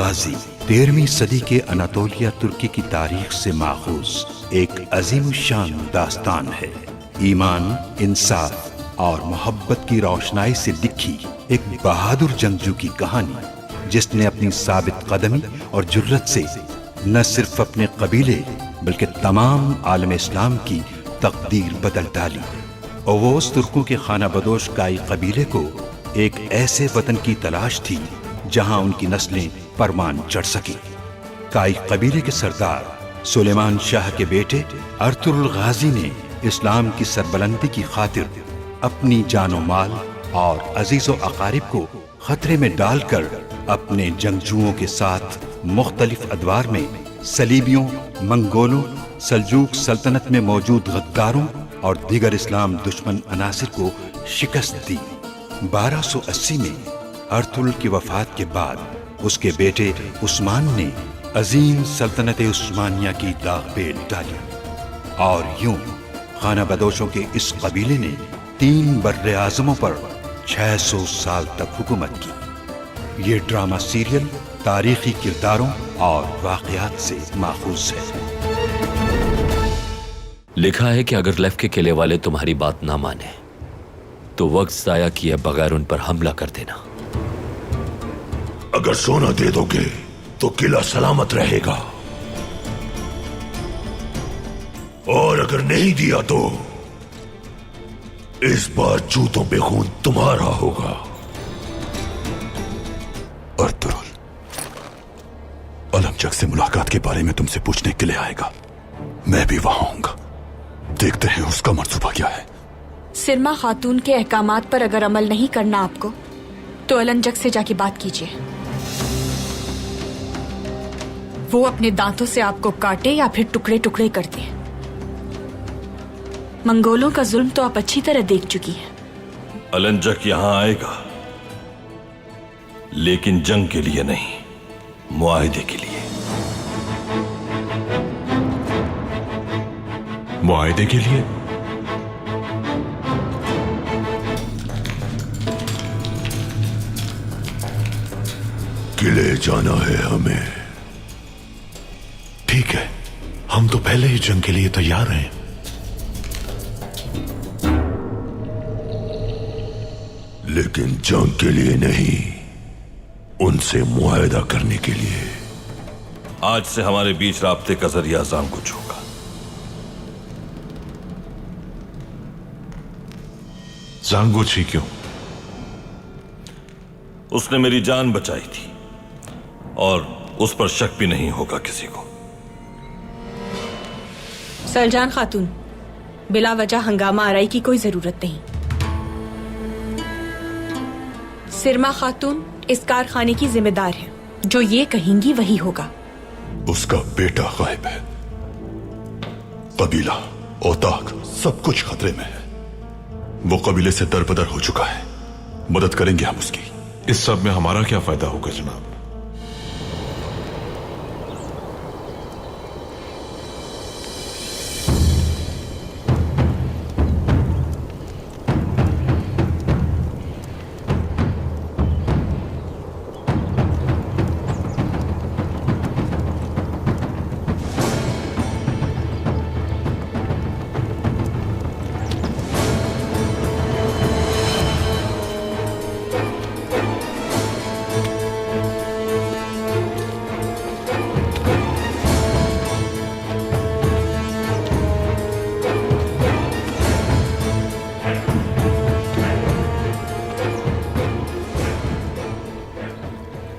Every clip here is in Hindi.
गाजी 13वीं सदी के अनातोलिया तुर्की की तारीख से माखूज एक अजीम शान दास्तान है। ईमान, इंसाफ और मोहब्बत की रोशनाई से लिखी एक बहादुर जंगजू की कहानी, जिसने अपनी साबित कदमी और जुर्रत से न सिर्फ अपने कबीले बल्कि तमाम आलम इस्लाम की तकदीर बदल डाली। ओवोस तुर्कों के खाना बदोश काई कबीले को एक ऐसे वतन की तलाश थी जहां उनकी नस्लें परमान चढ़ सकी। काई कबीले के सरदार सुलेमान शाह के बेटे अर्तुरुल गाजी ने इस्लाम की सरबलंदी की खातिर अपनी जानो माल और अजीजो अकारिब को खतरे में डालकर अपने जंगजुओं के साथ मुख्तलिफ अदवार में सलीबियों, मंगोलों, सल्जूक सल्तनत में मौजूद गद्दारों और दीगर इस्लाम दुश्मन अनासिर को शिकस्त दी। 1280 में अर्तुरुल की वफात के बाद उसके बेटे उस्मान ने अजीम सल्तनत उस्मानिया की दागबेल डाली और यूं खाना बदोशों के इस कबीले ने 3 बर्रे आज़मों पर 600 साल तक हुकूमत की। ये ड्रामा सीरियल तारीखी किरदारों और वाक़यात से माखूज है। लिखा है कि अगर लेफ के किले वाले तुम्हारी बात ना माने तो वक्त जाया किए बगैर उन पर हमला कर देना। अगर सोना दे दोगे तो किला सलामत रहेगा, और अगर नहीं दिया तो इस बार जूतों पे खून तुम्हारा होगा। अर्तुरुल अलमजक से मुलाकात के बारे में तुमसे पूछने के लिए आएगा। मैं भी वहां आऊंगा। देखते हैं उसका मंसूबा क्या है। सिरमा खातून के अहकामात पर अगर अमल नहीं करना आपको, तो अलंजक से जाके बात कीजिए। वो अपने दांतों से आपको काटे या फिर टुकड़े टुकड़े कर दे। मंगोलों का जुल्म तो आप अच्छी तरह देख चुकी हैं। अलंजक यहां आएगा, लेकिन जंग के लिए नहीं, मुआहिदे के लिए। मुआहिदे के लिए? किले जाना है हमें। ठीक है, हम तो पहले ही जंग के लिए तैयार हैं। लेकिन जंग के लिए नहीं, उनसे मुआहिदा करने के लिए। आज से हमारे बीच राब्ते का जरिया जांगुच होगा। जांगुच ही क्यों? उसने मेरी जान बचाई थी और उस पर शक भी नहीं होगा किसी को। सलजान खातून, बिला वजह हंगामा आराई की कोई जरूरत नहीं। सिरमा खातून इस कारखाने की जिम्मेदार है। जो ये कहेंगी वही होगा। उसका बेटा गायब है। कबीला, औताक सब कुछ खतरे में है। वो कबीले से दरबदर हो चुका है। मदद करेंगे हम उसकी। इस सब में हमारा क्या फायदा होगा जनाब?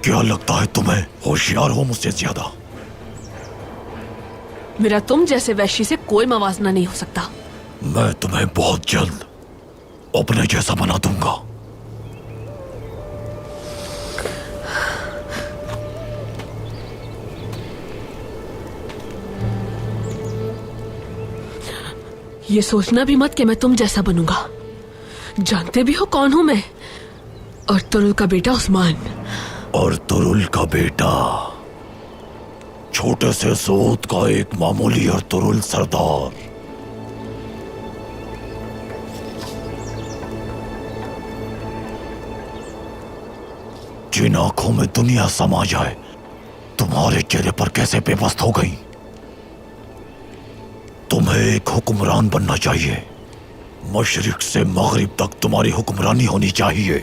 क्या लगता है तुम्हें होशियार हो मुझसे ज्यादा? मेरा तुम जैसे वैश्य से कोई मवाजना नहीं हो सकता। मैं तुम्हें बहुत जल्द अपने जैसा बना दूंगा। ये सोचना भी मत कि मैं तुम जैसा बनूंगा। जानते भी हो कौन हूं मैं? अर्तुरुल का बेटा उस्मान। अर्तुरुल का बेटा, छोटे से सोत का एक मामूली अर्तुरुल सरदार। जिन आंखों में दुनिया समा जाए तुम्हारे चेहरे पर कैसे बेबस हो गई? तुम्हें एक हुक्मरान बनना चाहिए। मशरिक से मगरिब तक तुम्हारी हुक्मरानी होनी चाहिए।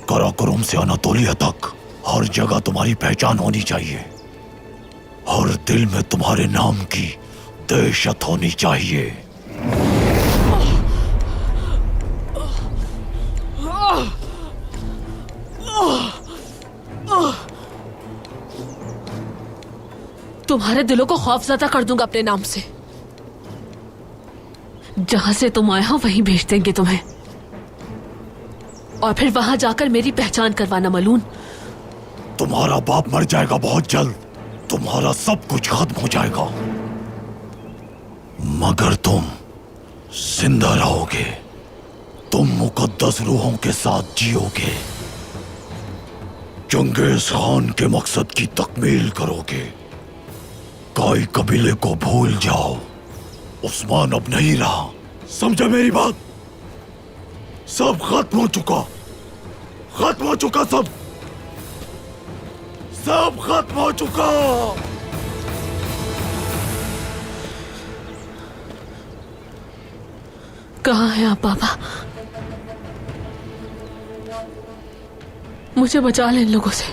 कराकोरम से अनातोलिया तक हर जगह तुम्हारी पहचान होनी चाहिए। हर दिल में तुम्हारे नाम की दहशत होनी चाहिए। तुम्हारे दिलों को खौफजदा कर दूंगा अपने नाम से। जहां से तुम आए हो वहीं भेज देंगे तुम्हें, और फिर वहां जाकर मेरी पहचान करवाना मलून। तुम्हारा बाप मर जाएगा बहुत जल्द, तुम्हारा सब कुछ खत्म हो जाएगा, मगर तुम जिंदा रहोगे। तुम मुकद्दस रूहों के साथ जियोगे। चंगेज खान के मकसद की तकमील करोगे। काई कबीले को भूल जाओ, उस्मान अब नहीं रहा, समझे मेरी बात? सब खत्म हो चुका, खत्म हो चुका, सब खत्म हो चुका। कहाँ हैं आप बाबा? मुझे बचा लें इन लोगों से।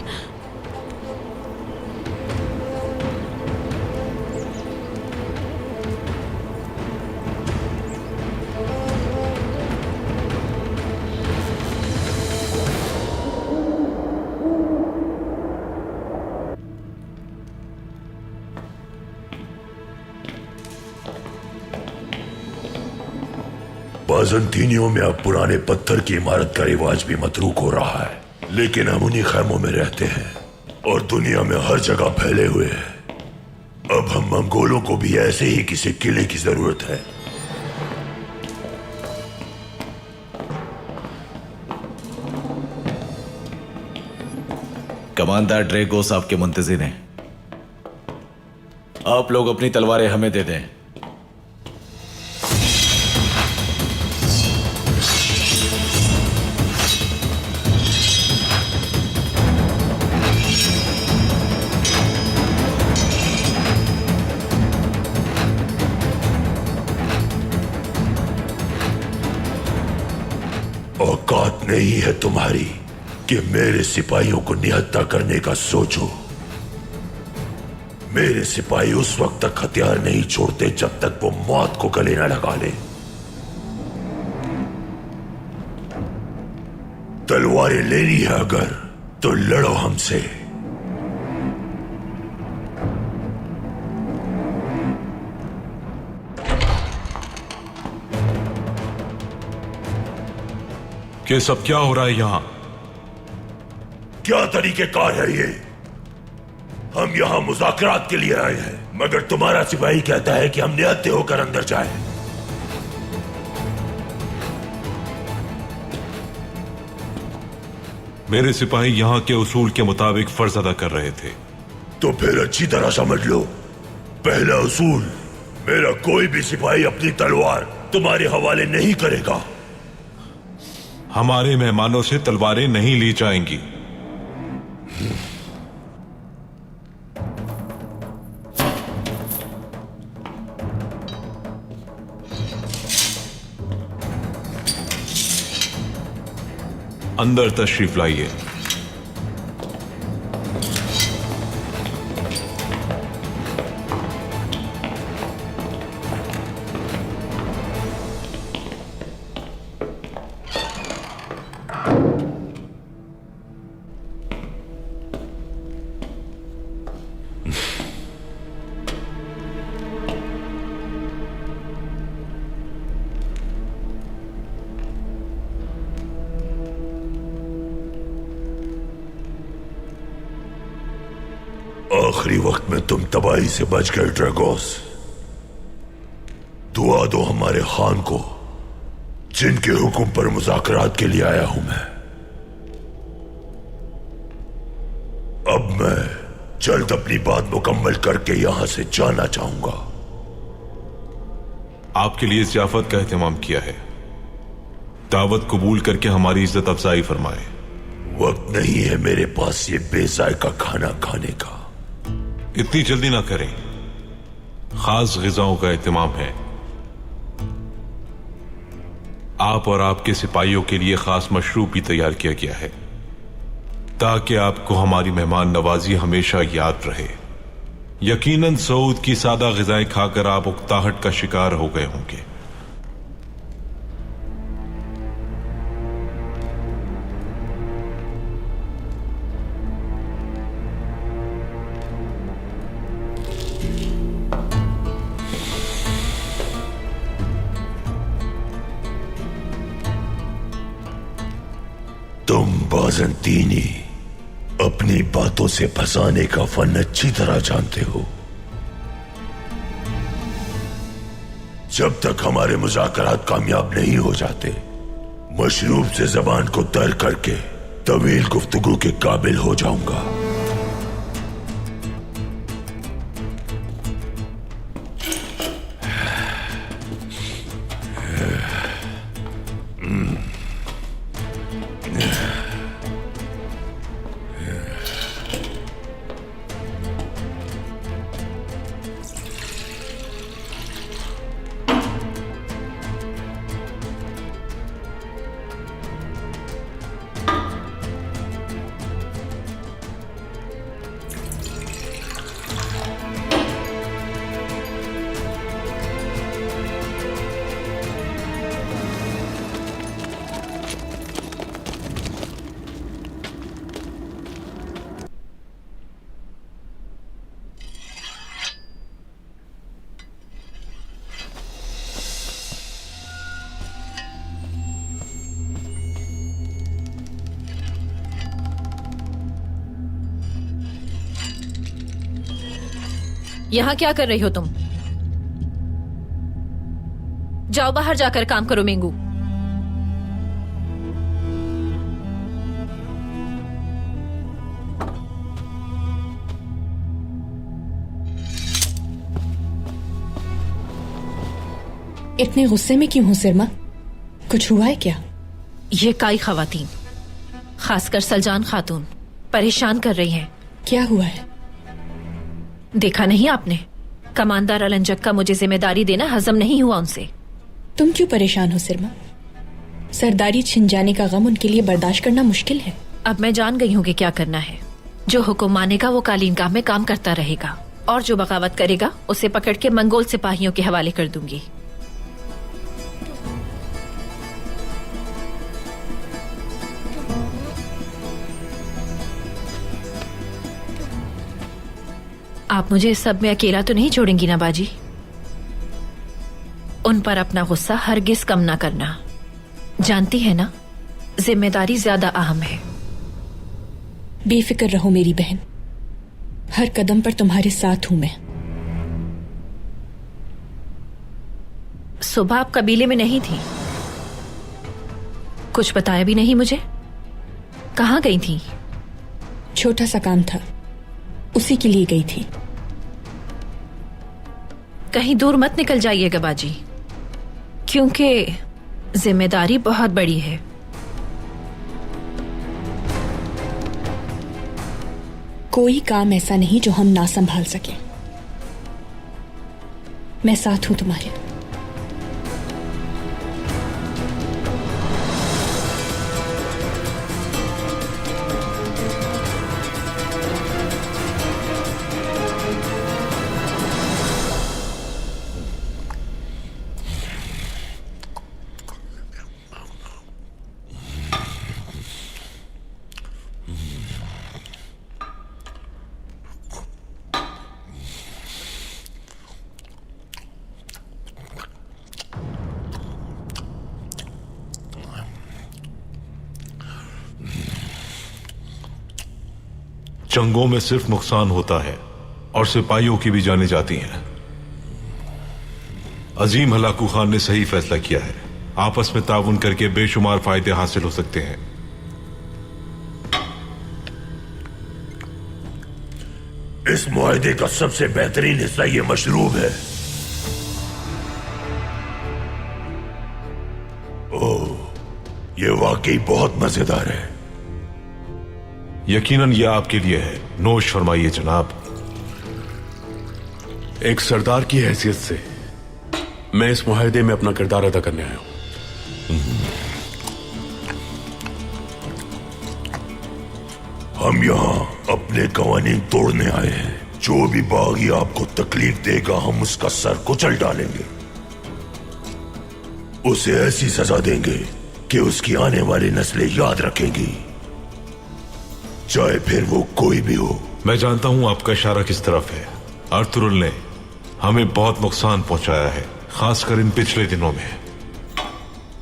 बाज़ंतीनियों में अब पुराने पत्थर की इमारत का रिवाज भी मतरूक हो रहा है, लेकिन हम उन्हीं खैमों में रहते हैं और दुनिया में हर जगह फैले हुए हैं। अब हम मंगोलों को भी ऐसे ही किसी किले की जरूरत है। कमांडर ड्रेगोस आपके मुंतजिर हैं। आप लोग अपनी तलवारें हमें दे दें। औकात नहीं है तुम्हारी कि मेरे सिपाहियों को निहत्था करने का सोचो। मेरे सिपाही उस वक्त तक हथियार नहीं छोड़ते जब तक वो मौत को गले न लगा ले। तलवारें लेनी है अगर तो लड़ो हमसे। ये सब क्या हो रहा है यहां? क्या तरीकेकार है ये? हम यहां मुज़ाकरात के लिए आए हैं, मगर तुम्हारा सिपाही कहता है कि हम निहत्थे होकर अंदर जाएं। मेरे सिपाही यहां के उसूल के मुताबिक फर्ज अदा कर रहे थे। तो फिर अच्छी तरह समझ लो, पहला उसूल, मेरा कोई भी सिपाही अपनी तलवार तुम्हारे हवाले नहीं करेगा। हमारे मेहमानों से तलवारें नहीं ली जाएंगी। अंदर तशरीफ लाइए। आखिरी वक्त में तुम तबाही से बच गए ड्रेगोस। दुआ दो हमारे खान को, जिनके हुक्म पर मुज़ाकरात के लिए आया हूं मैं। अब मैं जल्द अपनी बात मुकम्मल करके यहां से जाना चाहूंगा। आपके लिए ज़ियाफत का एहतमाम किया है। दावत कबूल करके हमारी इज्जत अफजाई फरमाए। वक्त नहीं है मेरे पास ये बेजायका खाना खाने का। इतनी जल्दी ना करें, खास ग़िज़ाओं का एहतमाम है। आप और आपके सिपाहियों के लिए खास मशरूब भी तैयार किया गया है ताकि आपको हमारी मेहमान नवाजी हमेशा याद रहे। यकीनन सऊद की सादा ग़िज़ाएं खाकर आप उकताहट का शिकार हो गए होंगे। तुम बाज़ंतीनी अपनी बातों से फंसाने का फन अच्छी तरह जानते हो। जब तक हमारे मुज़ाकरात कामयाब नहीं हो जाते, मशरूब से ज़बान को तर करके तवील गुफ्तगू के काबिल हो जाऊंगा। यहाँ क्या कर रही हो तुम? जाओ बाहर जाकर काम करो मेंगू। इतने गुस्से में क्यों हो सिरमा? कुछ हुआ है क्या? ये काई खवातीन, खासकर सलजान खातून परेशान कर रही हैं। क्या हुआ है? देखा नहीं आपने? कमांडर अलंजक का मुझे जिम्मेदारी देना हजम नहीं हुआ उनसे। तुम क्यों परेशान हो सिरमा? सरदारी छिन जाने का गम उनके लिए बर्दाश्त करना मुश्किल है। अब मैं जान गई हूँ कि क्या करना है। जो हुक्म मानेगा वो कालीनगाह में काम करता रहेगा और जो बगावत करेगा उसे पकड़ के मंगोल सिपाहियों के हवाले कर दूंगी। आप मुझे इस सब में अकेला तो नहीं छोड़ेंगी ना बाजी? उन पर अपना गुस्सा हरगिज कम ना करना। जानती है ना, जिम्मेदारी ज्यादा अहम है। बेफिक्र रहो मेरी बहन, हर कदम पर तुम्हारे साथ हूं मैं। सुबह आप कबीले में नहीं थी, कुछ बताया भी नहीं मुझे। कहाँ गई थी? छोटा सा काम था, उसी के लिए गई थी। कहीं दूर मत निकल जाइएगा बाजी, क्योंकि जिम्मेदारी बहुत बड़ी है। कोई काम ऐसा नहीं जो हम ना संभाल सके। मैं साथ हूं तुम्हारे। जंगों में सिर्फ नुकसान होता है और सिपाहियों की भी जानें जाती हैं। अजीम हलाकू खान ने सही फैसला किया है। आपस में ताउन करके बेशुमार फायदे हासिल हो सकते हैं। इस मुआहदे का सबसे बेहतरीन हिस्सा ये मशरूब है। ओह, ये वाकई बहुत मजेदार है। यकीनन यह आपके लिए है। नोश फरमाइए जनाब। एक सरदार की हैसियत से मैं इस मुआहदे में अपना किरदार अदा करने आया हूं। हम यहाँ अपने कवानीन तोड़ने आए हैं। जो भी बागी आपको तकलीफ देगा हम उसका सर कुचल डालेंगे, उसे ऐसी सजा देंगे कि उसकी आने वाली नस्लें याद रखेंगी, चाहे फिर वो कोई भी हो। मैं जानता हूं आपका इशारा किस तरफ है। अर्तुरुल ने हमें बहुत नुकसान पहुंचाया है, खासकर इन पिछले दिनों में।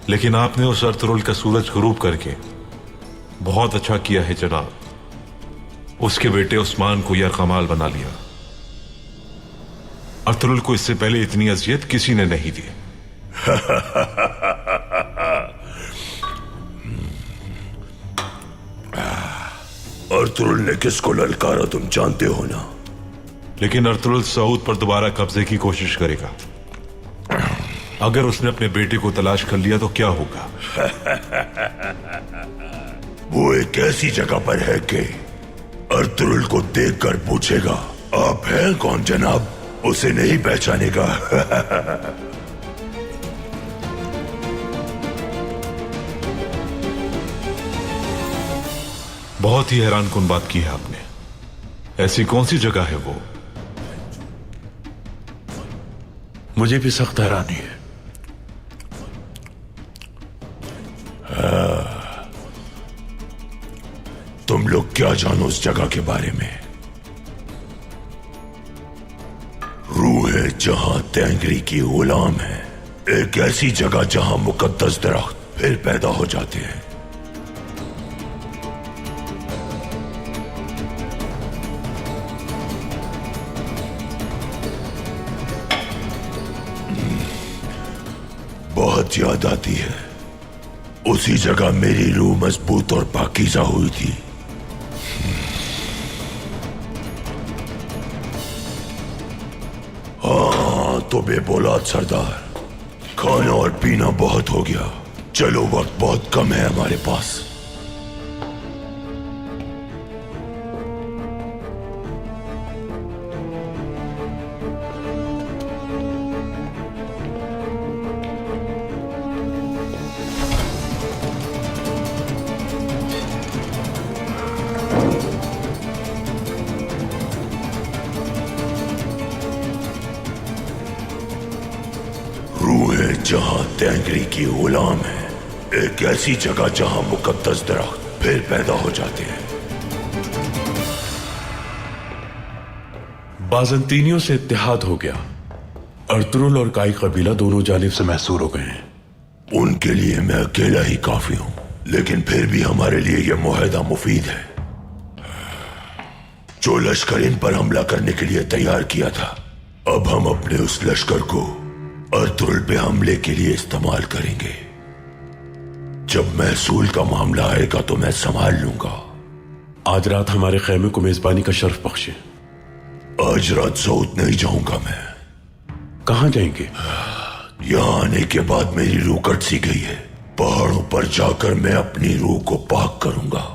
लेकिन आपने उस अर्तुरुल का सूरज गुरूब करके बहुत अच्छा किया है जनाब। उसके बेटे उस्मान को यरकमाल बना लिया। अर्तुरुल को इससे पहले इतनी अजियत किसी ने नहीं दी। अर्तुरुल ने किसको ललकारा तुम जानते हो ना? लेकिन अर्तुरुल सऊद पर दोबारा कब्जे की कोशिश करेगा। अगर उसने अपने बेटे को तलाश कर लिया तो क्या होगा? वो एक ऐसी जगह पर है कि अर्तुरुल को देखकर पूछेगा, आप हैं कौन जनाब? उसे नहीं पहचानेगा। बहुत ही हैरानकुन बात की है आपने। ऐसी कौन सी जगह है वो? मुझे भी सख्त हैरानी है। तुम लोग क्या जानो उस जगह के बारे में? रूह है जहां तेंगरी की गुलाम है। एक ऐसी जगह जहां मुकद्दस दरख्त फिर पैदा हो जाते हैं। बहुत याद आती है। उसी जगह मेरी रूह मजबूत और पाकीज़ा हुई थी। हाँ तो बेबौलाद सरदार, खाना और पीना बहुत हो गया। चलो वक्त बहुत कम है हमारे पास। जहां तेंगरी की गुलाम है। एक ऐसी जगह जहां मुकद्दस दरख्त फिर पैदा हो जाते हैं। बाजंतीनियों से इत्तेहाद हो गया। अर्तुरुल और काई कबीला दोनों जानिब से महसूर हो गए हैं। उनके लिए मैं अकेला ही काफी हूं, लेकिन फिर भी हमारे लिए यह मुआहदा मुफीद है। जो लश्कर इन पर हमला करने के लिए तैयार किया था, अब हम अपने उस लश्कर को अर्तुरुल पे हमले के लिए इस्तेमाल करेंगे। जब महसूल का मामला आएगा तो मैं संभाल लूंगा। आज रात हमारे खेमे को मेजबानी का शर्फ बख्शे। आज रात सऊद नहीं जाऊंगा मैं। कहां जाएंगे? यहाँ आने के बाद मेरी रूह कट सी गई है। पहाड़ों पर जाकर मैं अपनी रूह को पाक करूंगा।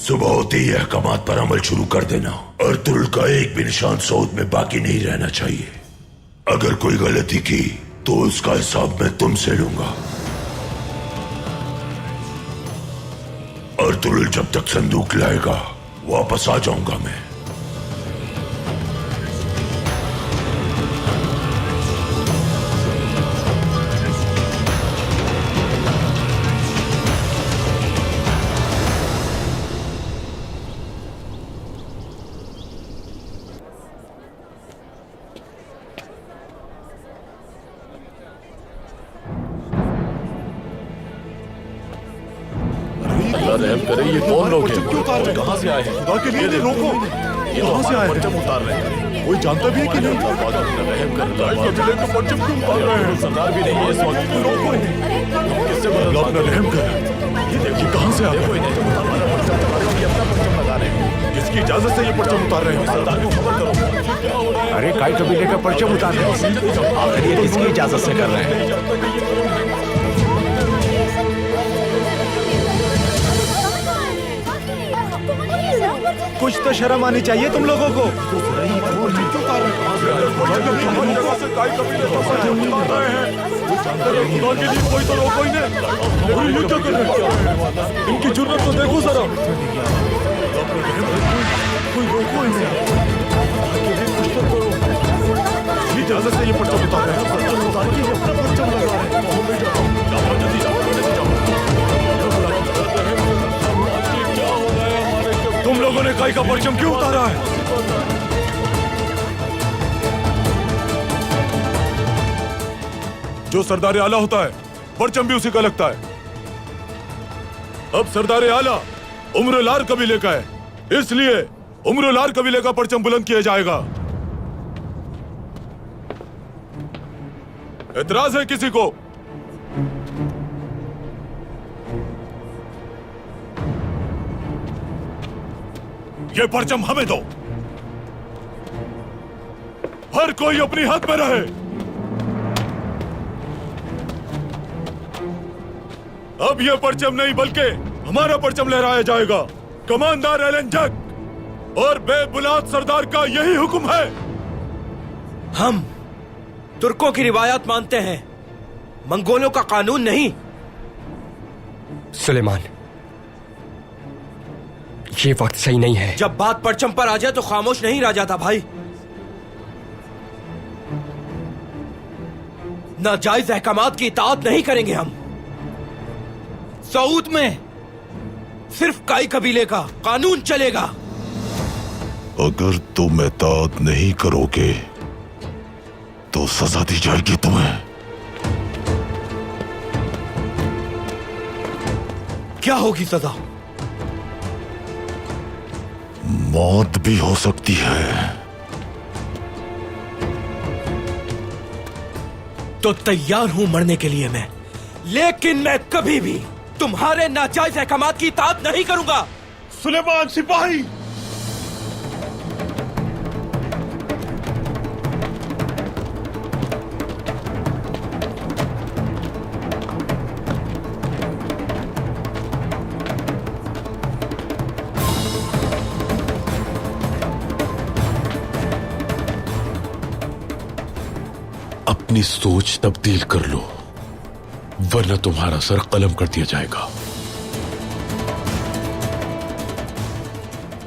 सुबह होते ही अहकामात पर अमल शुरू कर देना। अर्तुरुल का एक भी निशान सऊद में बाकी नहीं रहना चाहिए। अगर कोई गलती की तो उसका हिसाब मैं तुमसे लूंगा। अर्तुरुल जब तक संदूक लाएगा वापस आ जाऊंगा मैं। रहम करे, ये कौन लोग हैं? कहां से आए हैं? खुदा के लिए रोको। ये कहां से आए? परचम उतार रहे हैं। कोई जानता भी है कि नहीं? रहम कर, परचम क्यों उतार रहे हैं? सरदार भी नहीं है इस वक्त। किससे मदद अपना रहम कर। ये देखिए कहां से आ गए। किसकी इजाजत से ये परचम उतार रहे हैं? सरदार को खबर करो। अरे काई कबीले का परचम उतार रहे हैं। आखिर ये किसकी इजाजत से कर रहे हैं? कुछ तो शर्म आनी चाहिए तुम लोगों को। कोई तो रोको इनकी जुर्रत तो देखो जरा। कोई रोको इन्हें। इजाजत से ये परचम उतार रहे हैं। तुम लोगों ने काई का परचम क्यों उतारा है? जो सरदार आला होता है परचम भी उसी का लगता है। अब सरदार आला उम्र लार कबीले का है, इसलिए उम्र लार कबीले का परचम बुलंद किया जाएगा। एतराज है किसी को? ये परचम हमें दो। हर कोई अपनी हद में रहे। अब यह परचम नहीं बल्कि हमारा परचम लहराया जाएगा। कमांडर एलन जग और बेबुलाद सरदार का यही हुक्म है। हम तुर्कों की रिवायत मानते हैं, मंगोलों का कानून नहीं। सुलेमान, ये वक्त सही नहीं है। जब बात परचम पर आ जाए तो खामोश नहीं रह जाता भाई। नाजायज अहकामात की इताअत नहीं करेंगे हम। सऊद में सिर्फ काई कबीले का कानून चलेगा। अगर तुम इताअत नहीं करोगे तो सजा दी जाएगी तुम्हें। क्या होगी सजा? मौत भी हो सकती है। तो तैयार हूं मरने के लिए मैं, लेकिन मैं कभी भी तुम्हारे नाजायज अहकामात की इताअत नहीं करूंगा। सुलेमान सिपाही! अपनी सोच तब्दील कर लो, वरना तुम्हारा सर कलम कर दिया जाएगा।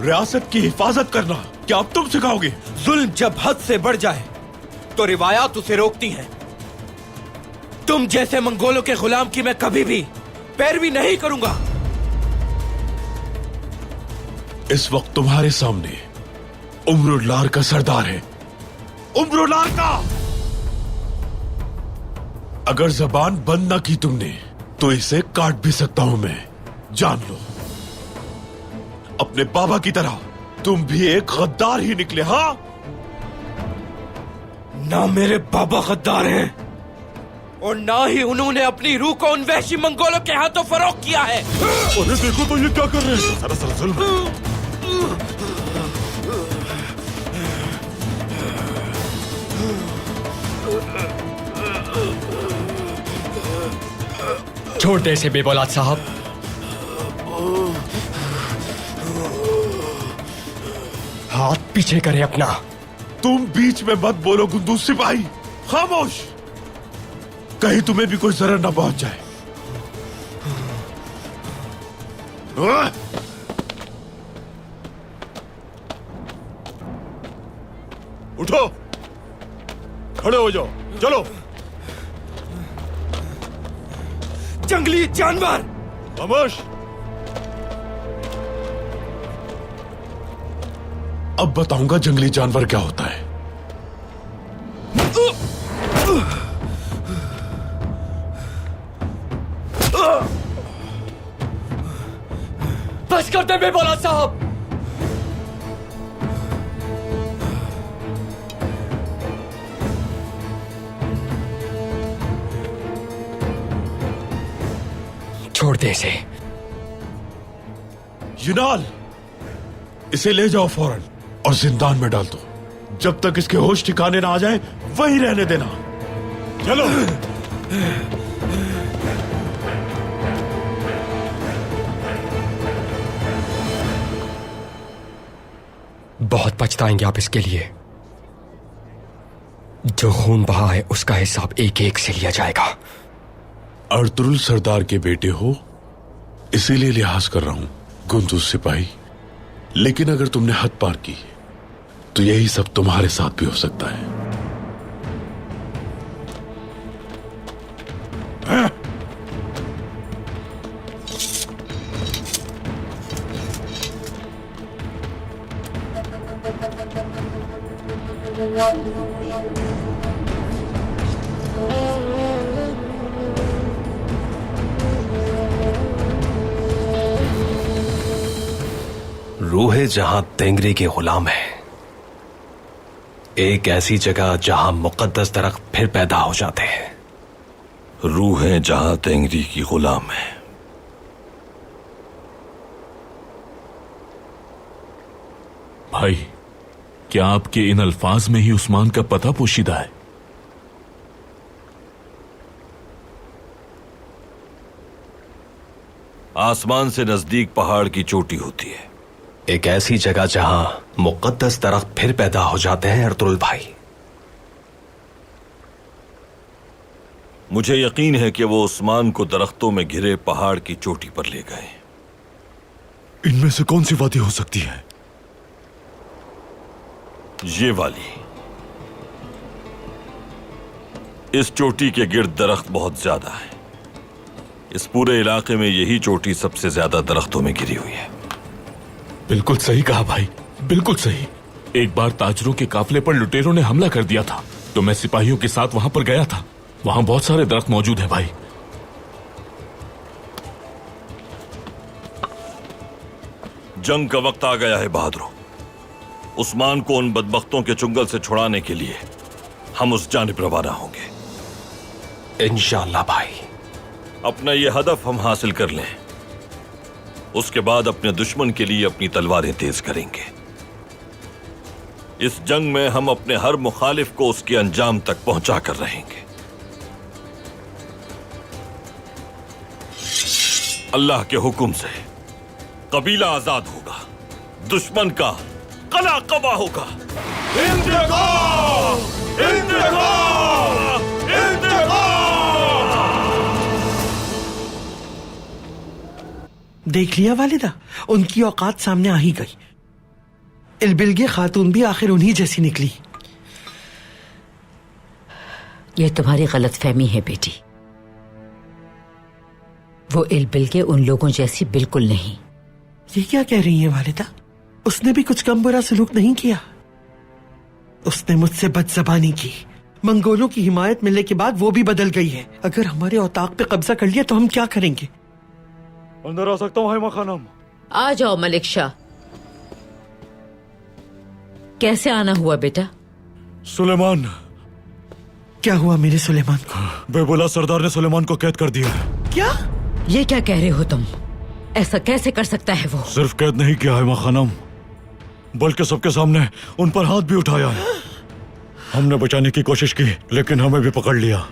रियासत की हिफाजत करना क्या अब तुम सिखाओगे? जुल्म जब हद से बढ़ जाए तो रिवायात उसे रोकती हैं। तुम जैसे मंगोलों के गुलाम की मैं कभी भी पैरवी नहीं करूंगा। इस वक्त तुम्हारे सामने उम्रुल्लार का सरदार है। उम्रुल्लार का! अगर जबान बंद ना की तुमने तो इसे काट भी सकता हूं मैं, जान लो। अपने बाबा की तरह तुम भी एक गद्दार ही निकले। हाँ, ना मेरे बाबा गद्दार हैं और ना ही उन्होंने अपनी रूह को उन वहशी मंगोलों के हाथों फरोख्त किया है। अरे देखो तो ये क्या कर रहे हैं। सरासर जुल्म। छोड़ दे इसे बेबौलाद साहब। हाथ पीछे करे अपना। तुम बीच में मत बोलो गुंदूज सिपाही, खामोश। कहीं तुम्हें भी कोई जरर ना पहुंच जाए। उठो, खड़े हो जाओ, चलो। जंगली जानवर! खामोश। अब बताऊंगा जंगली जानवर क्या होता है। बस कर दे बेबौलाद साहब। छोड़ दे इसे। युनाल, इसे ले जाओ फौरन और जिंदान में डाल दो। जब तक इसके होश ठिकाने ना आ जाए वहीं रहने देना। चलो। बहुत पछताएंगे आप इसके लिए। जो खून बहा है उसका हिसाब एक एक से लिया जाएगा। अर्तुरुल सरदार के बेटे हो, इसीलिए लिहाज कर रहा हूं गुंदुज सिपाही। लेकिन अगर तुमने हद पार की तो यही सब तुम्हारे साथ भी हो सकता है। रूहे जहां तेंगरी के गुलाम है, एक ऐसी जगह जहां मुकद्दस दरख्त फिर पैदा हो जाते हैं। रूहें जहां तेंगरी की गुलाम है। भाई, क्या आपके इन अल्फाज में ही उस्मान का पता पोशीदा है? आसमान से नजदीक पहाड़ की चोटी होती है। एक ऐसी जगह जहां मुकद्दस दरख्त फिर पैदा हो जाते हैं अर्तुरुल भाई। मुझे यकीन है कि वो उस्मान को दरख्तों में घिरे पहाड़ की चोटी पर ले गए। इनमें से कौन सी वादी हो सकती है? ये वाली। इस चोटी के गिर्द दरख्त बहुत ज्यादा है। इस पूरे इलाके में यही चोटी सबसे ज्यादा दरख्तों में घिरी हुई है। बिल्कुल सही कहा भाई, बिल्कुल सही। एक बार ताजरों के काफले पर लुटेरों ने हमला कर दिया था, तो मैं सिपाहियों के साथ वहां पर गया था। वहां बहुत सारे दरख्त मौजूद है भाई। जंग का वक्त आ गया है बहादुरों। उस्मान को उन बदबख्तों के चुंगल से छुड़ाने के लिए हम उस जानिब रवाना होंगे इंशाअल्लाह भाई। अपना ये हदफ हम हासिल कर लें, उसके बाद अपने दुश्मन के लिए अपनी तलवारें तेज करेंगे। इस जंग में हम अपने हर मुखालिफ को उसके अंजाम तक पहुंचा कर रहेंगे। अल्लाह के हुक्म से कबीला आजाद होगा, दुश्मन का कला कबा होगा। इंतकाम! इंतकाम! इंतकाम! देख लिया वालिदा, उनकी औकात सामने आ ही गई। इलबिलगे खातून भी आखिर उन्हीं जैसी निकली। ये तुम्हारी गलतफहमी है बेटी। वो इलबिलगे उन लोगों जैसी बिल्कुल नहीं। ये क्या कह रही है वालिदा? उसने भी कुछ कम बुरा सलूक नहीं किया। उसने मुझसे बदजबानी की। मंगोलों की हिमायत मिलने के बाद वो भी बदल गई है। अगर हमारे औताक पे कब्जा कर लिया तो हम क्या करेंगे? अंदर आ सकता हूँ हैमा खानम? आ जाओ मलिक शाह। कैसे आना हुआ बेटा? सुलेमान। क्या हुआ मेरे सुलेमान को? बेबुला सरदार ने सुलेमान को कैद कर दिया है। क्या? ये क्या कह रहे हो तुम? ऐसा कैसे कर सकता है वो? सिर्फ कैद नहीं किया है मां खानम, बल्कि सबके सामने उन पर हाथ भी उठाया है। हमने बचाने की कोशिश की, लेकिन हमें भी पकड़ लिया।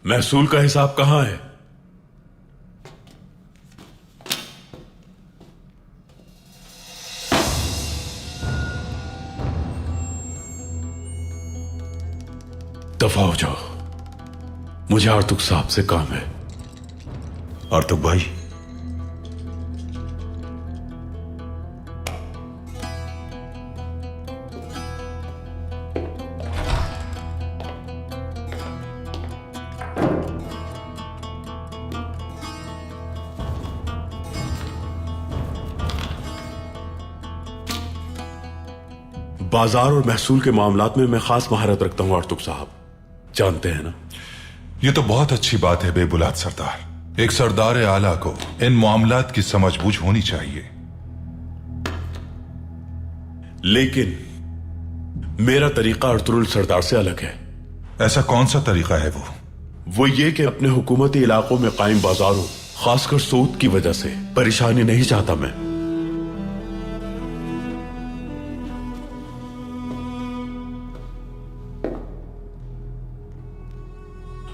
महसूल का हिसाब कहां है? दफा हो जाओ। मुझे आर्तुक साहब से काम है। आर्तुक भाई, बाजार और महसूल के मामलात में मैं खास महारत रखता हूं आर्तुक साहब, जानते हैं ना। ये तो बहुत अच्छी बात है बेबुलाद सरदार। एक सरदार आला को इन मामलात की समझबूझ होनी चाहिए। लेकिन मेरा तरीका अर्तुरुल सरदार से अलग है। ऐसा कौन सा तरीका है वो ये कि अपने हुकूमती इलाकों में कायम बाजारों, खासकर सूद की वजह से परेशानी नहीं चाहता मैं।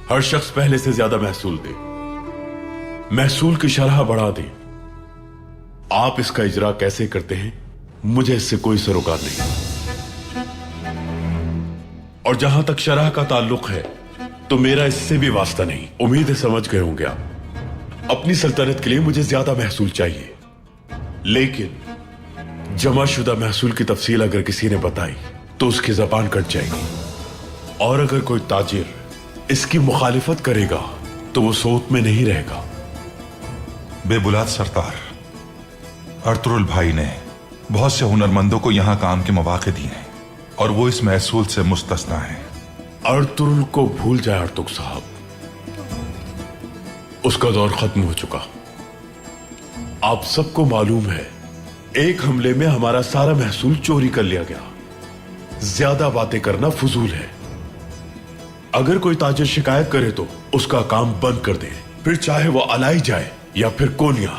हर शख्स पहले से ज्यादा महसूल दे, महसूल की शरह बढ़ा दे। आप इसका इजरा कैसे करते हैं मुझे इससे कोई सरोकार नहीं। और जहां तक शरह का ताल्लुक है तो मेरा इससे भी वास्ता नहीं। उम्मीद है समझ गए होंगे आप। अपनी सल्तनत के लिए मुझे ज्यादा महसूल चाहिए, लेकिन जमाशुदा महसूल की तफसील अगर किसी ने बताई तो उसकी जबान कट जाएगी। और अगर कोई ताजिर इसकी मुखालिफत करेगा तो वो सोच में नहीं रहेगा। बेबुलाद सरदार, अर्तुरुल भाई ने बहुत से हुनरमंदों को यहां काम के मौके दिए हैं और वो इस महसूल से मुस्तस्ना है। अर्तुरुल को भूल जाए आर्तुक साहब, उसका दौर खत्म हो चुका। आप सबको मालूम है एक हमले में हमारा सारा महसूल चोरी कर लिया गया। ज्यादा बातें करना फजूल है। अगर कोई ताजिर शिकायत करे तो उसका काम बंद कर दे, फिर चाहे वो अलाई जाए या फिर कोनिया।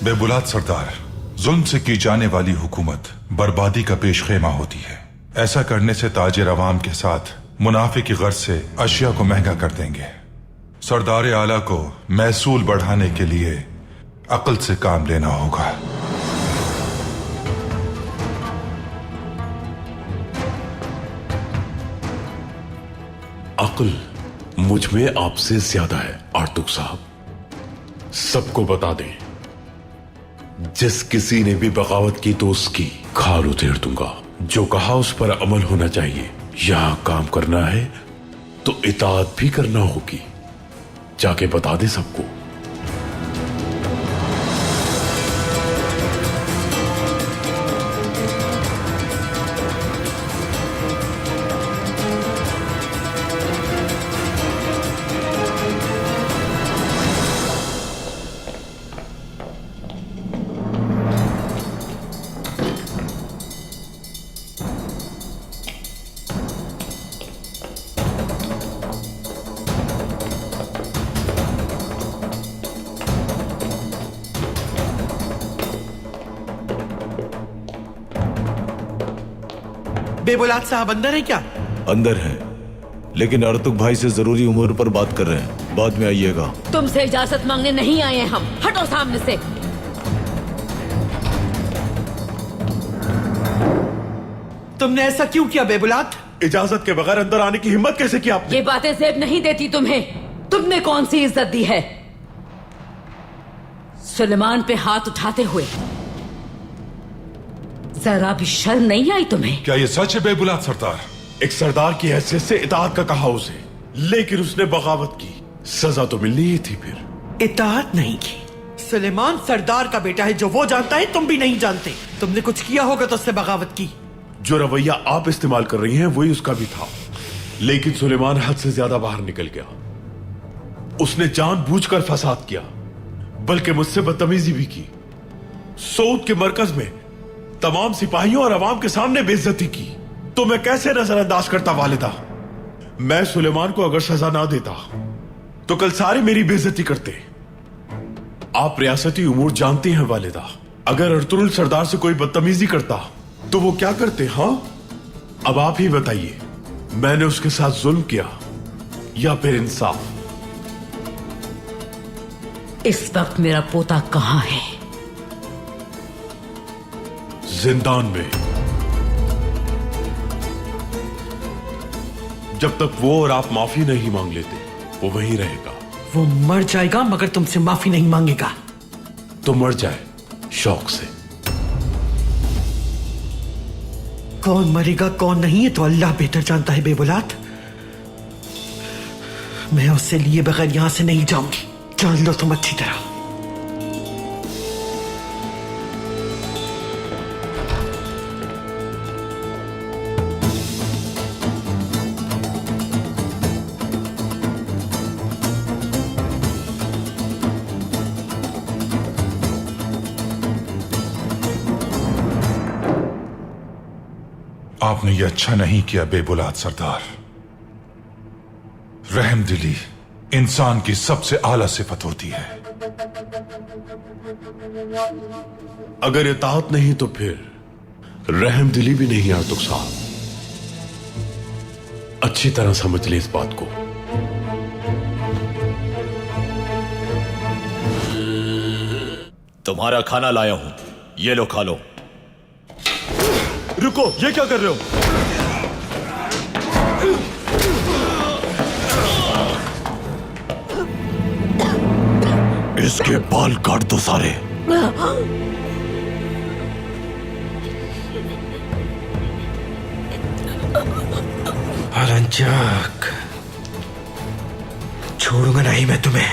बेबुलाद सरदार, जुल्म से की जाने वाली हुकूमत बर्बादी का पेश खेमा होती है। ऐसा करने से ताजिर अवाम के साथ मुनाफे की गर्ज से अशिया को महंगा कर देंगे। सरदार आला को महसूल बढ़ाने के लिए अक्ल से काम लेना होगा। अक्ल मुझ में आपसे ज्यादा है आर्तुक साहब। सबको बता दें, जिस किसी ने भी बगावत की तो उसकी खाल उधेड़ दूंगा। जो कहा उस पर अमल होना चाहिए। यहां काम करना है तो इताअत भी करना होगी। जाके बता दे सबको। बेबुलाद साहब अंदर है क्या? अंदर है, लेकिन अर्तुक भाई से जरूरी उम्र पर बात कर रहे हैं। बाद में आइएगा। तुमसे इजाजत मांगने नहीं आए हैं हम। हटो सामने से। तुमने ऐसा क्यों किया बेबुलाद? इजाजत के बगैर अंदर आने की हिम्मत कैसे की आपने? ये बातें जेब नहीं देती तुम्हें। तुमने कौन सी इज्जत दी है सुलेमान पे हाथ उठाते हुए? जरा भी शर्म नहीं आई तुम्हें? क्या ये सच है बेबुलाद सरदार? एक सरदार की हैसियत से इताअत का कहा उसे, लेकिन उसने बगावत की। सजा तो मिलनी ही थी। फिर इताअत नहीं की। सुलेमान सरदार का बेटा है, जो वो जानता है तुम भी नहीं जानते। तुमने कुछ किया होगा तो उससे बगावत की। जो रवैया आप इस्तेमाल कर रही हैं वही उसका भी था, लेकिन सुलेमान हद से ज्यादा बाहर निकल गया। उसने जानबूझकर फसाद किया, बल्कि मुझसे बदतमीजी भी की। सऊद के मरकज में तमाम सिपाहियों और अवाम के सामने बेइज्जती की। तो मैं कैसे नजरअंदाज करता वालिदा? मैं सुलेमान को अगर सजा ना देता तो कल सारे मेरी बेइज्जती करते। आप रियासती उमूर जानती हैं वालिदा। अगर अर्तुरुल सरदार से कोई बदतमीजी करता तो वो क्या करते? हाँ, अब आप ही बताइए, मैंने उसके साथ जुल्म किया या फिर इंसाफ? इस वक्त मेरा पोता कहाँ है? जिंदान में। जब तक वो और आप माफी नहीं मांग लेते वो वहीं रहेगा। वो मर जाएगा मगर तुमसे माफी नहीं मांगेगा। तो मर जाए शौक से। कौन मरेगा कौन नहीं है तो अल्लाह बेहतर जानता है बेबुलात। मैं उससे लिए बगैर यहां से नहीं जाऊंगी, जान लो तुम अच्छी तरह। आपने ये अच्छा नहीं किया बेबुलाद सरदार। रहमदिली इंसान की सबसे आला सिफत होती है। अगर इताअत नहीं तो फिर रहमदिली भी नहीं आर्तुक साहब। अच्छी तरह समझ ले इस बात को। तुम्हारा खाना लाया हूं, ये लो खा लो। रुको, ये क्या कर रहे हो? इसके बाल काट दो सारे। अलंचक, छोड़ूंगा नहीं मैं तुम्हें।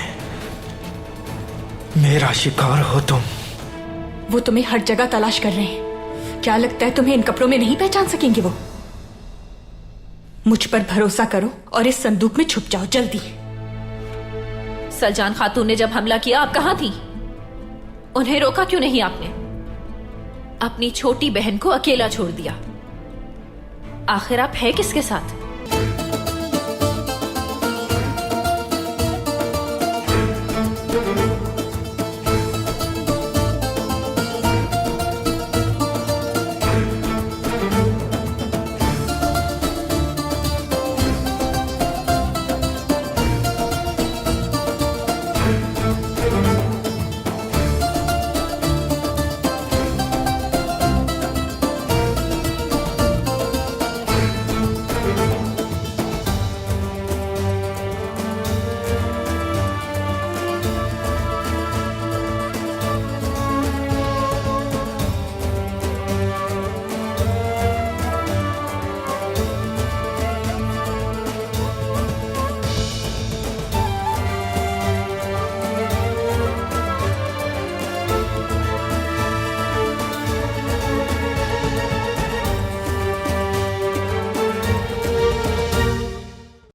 मेरा शिकार हो तुम। वो तुम्हें हर जगह तलाश कर रहे हैं। क्या लगता है तुम्हें इन कपड़ों में नहीं पहचान सकेंगे वो? मुझ पर भरोसा करो और इस संदूक में छुप जाओ जल्दी। सलजान खातून ने जब हमला किया आप कहां थी? उन्हें रोका क्यों नहीं आपने? अपनी छोटी बहन को अकेला छोड़ दिया। आखिर आप है किसके साथ?